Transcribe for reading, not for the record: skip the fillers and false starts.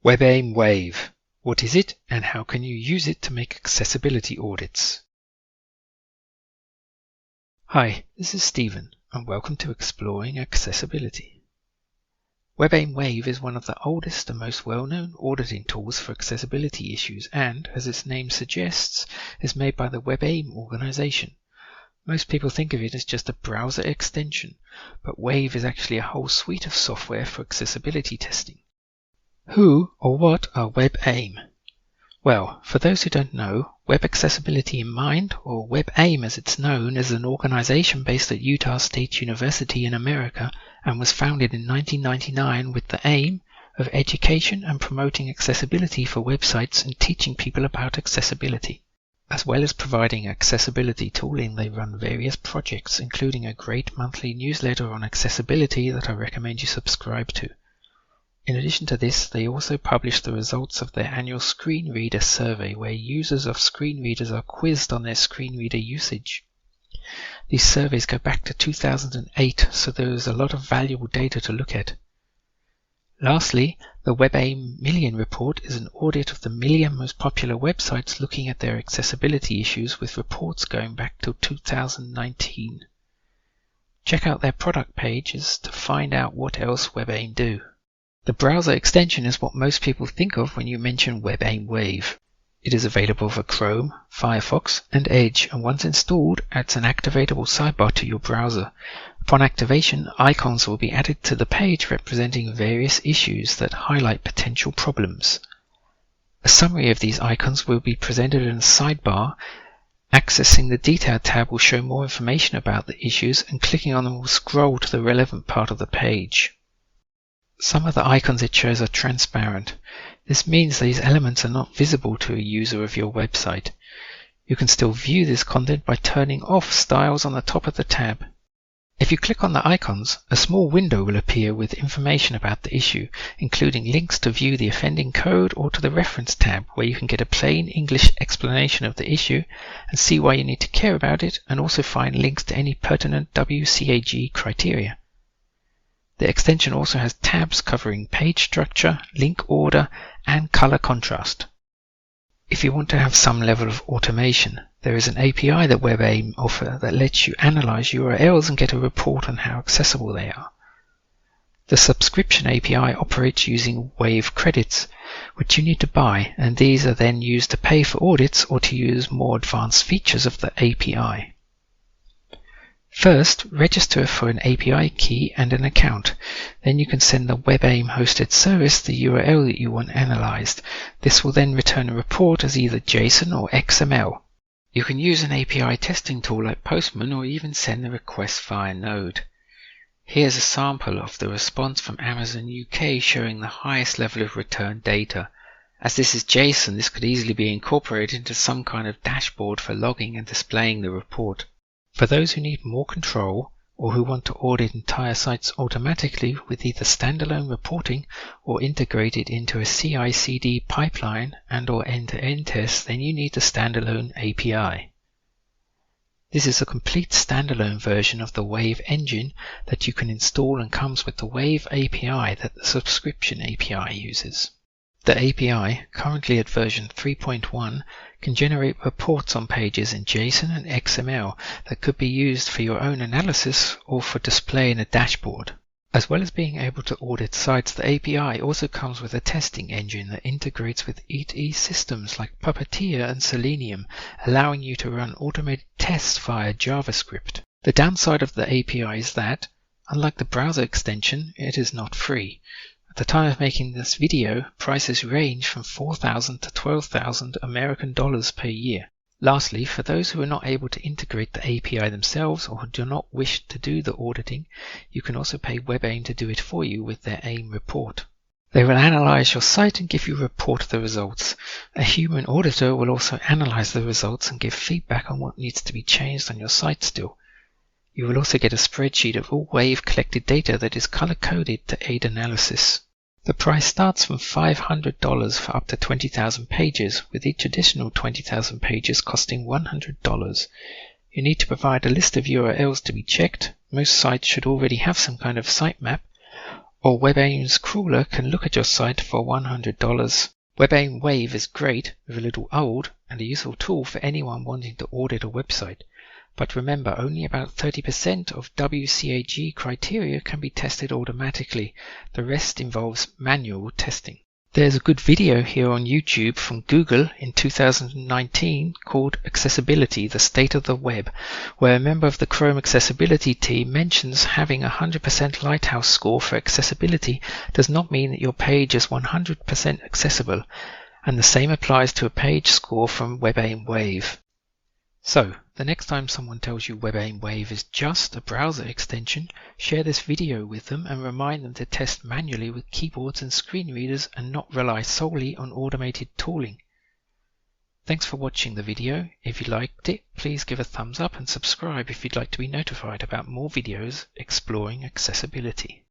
WebAIM Wave. What is it and how can you use it to make accessibility audits? Hi, this is Stephen and welcome to Exploring Accessibility. WebAIM Wave is one of the oldest and most well-known auditing tools for accessibility issues and, as its name suggests, is made by the WebAIM organization. Most people think of it as just a browser extension, but Wave is actually a whole suite of software for accessibility testing. Who or what are WebAIM? Well, for those who don't know, Web Accessibility in Mind, or WebAIM as it's known, is an organization based at Utah State University in America and was founded in 1999 with the aim of education and promoting accessibility for websites and teaching people about accessibility. As well as providing accessibility tooling, they run various projects, including a great monthly newsletter on accessibility that I recommend you subscribe to. In addition to this, they also publish the results of their annual screen reader survey, where users of screen readers are quizzed on their screen reader usage. These surveys go back to 2008, so there is a lot of valuable data to look at. Lastly, the WebAIM Million Report is an audit of the million most popular websites looking at their accessibility issues with reports going back to 2019. Check out their product pages to find out what else WebAIM do. The browser extension is what most people think of when you mention WebAIM Wave. It is available for Chrome, Firefox, and Edge, and once installed, adds an activatable sidebar to your browser. Upon activation, icons will be added to the page representing various issues that highlight potential problems. A summary of these icons will be presented in a sidebar. Accessing the Detail tab will show more information about the issues, and clicking on them will scroll to the relevant part of the page. Some of the icons it shows are transparent. This means these elements are not visible to a user of your website. You can still view this content by turning off styles on the top of the tab. If you click on the icons, a small window will appear with information about the issue, including links to view the offending code or to the Reference tab, where you can get a plain English explanation of the issue and see why you need to care about it, and also find links to any pertinent WCAG criteria. The extension also has tabs covering page structure, link order, and color contrast. If you want to have some level of automation, there is an API that WebAIM offers that lets you analyze URLs and get a report on how accessible they are. The subscription API operates using Wave credits, which you need to buy, and these are then used to pay for audits or to use more advanced features of the API. First, register for an API key and an account. Then you can send the WebAIM hosted service the URL that you want analyzed. This will then return a report as either JSON or XML. You can use an API testing tool like Postman or even send the request via Node. Here's a sample of the response from Amazon UK showing the highest level of return data. As this is JSON, this could easily be incorporated into some kind of dashboard for logging and displaying the report. For those who need more control or who want to audit entire sites automatically with either standalone reporting or integrated into a CI/CD pipeline and/or end-to-end tests, then you need the standalone API. This is a complete standalone version of the Wave engine that you can install and comes with the Wave API that the subscription API uses. The API, currently at version 3.1, can generate reports on pages in JSON and XML that could be used for your own analysis or for display in a dashboard. As well as being able to audit sites, the API also comes with a testing engine that integrates with EE systems like Puppeteer and Selenium, allowing you to run automated tests via JavaScript. The downside of the API is that, unlike the browser extension, it is not free. At the time of making this video, prices range from $4,000 to $12,000 American dollars per year. Lastly, for those who are not able to integrate the API themselves or who do not wish to do the auditing, you can also pay WebAIM to do it for you with their AIM report. They will analyze your site and give you a report of the results. A human auditor will also analyze the results and give feedback on what needs to be changed on your site still. You will also get a spreadsheet of all Wave collected data that is color-coded to aid analysis. The price starts from $500 for up to 20,000 pages, with each additional 20,000 pages costing $100. You need to provide a list of URLs to be checked. Most sites should already have some kind of sitemap, Or WebAIM's crawler can look at your site for $100. WebAIM Wave is great, with a little old, and a useful tool for anyone wanting to audit a website. But remember, only about 30% of WCAG criteria can be tested automatically. The rest involves manual testing. There's a good video here on YouTube from Google in 2019 called Accessibility, the State of the Web, where a member of the Chrome accessibility team mentions having a 100% Lighthouse score for accessibility does not mean that your page is 100% accessible, and the same applies to a page score from WebAIM Wave. So, the next time someone tells you WebAIM Wave is just a browser extension, share this video with them and remind them to test manually with keyboards and screen readers and not rely solely on automated tooling. Thanks for watching the video. If you liked it, please give a thumbs up and subscribe if you'd like to be notified about more videos exploring accessibility.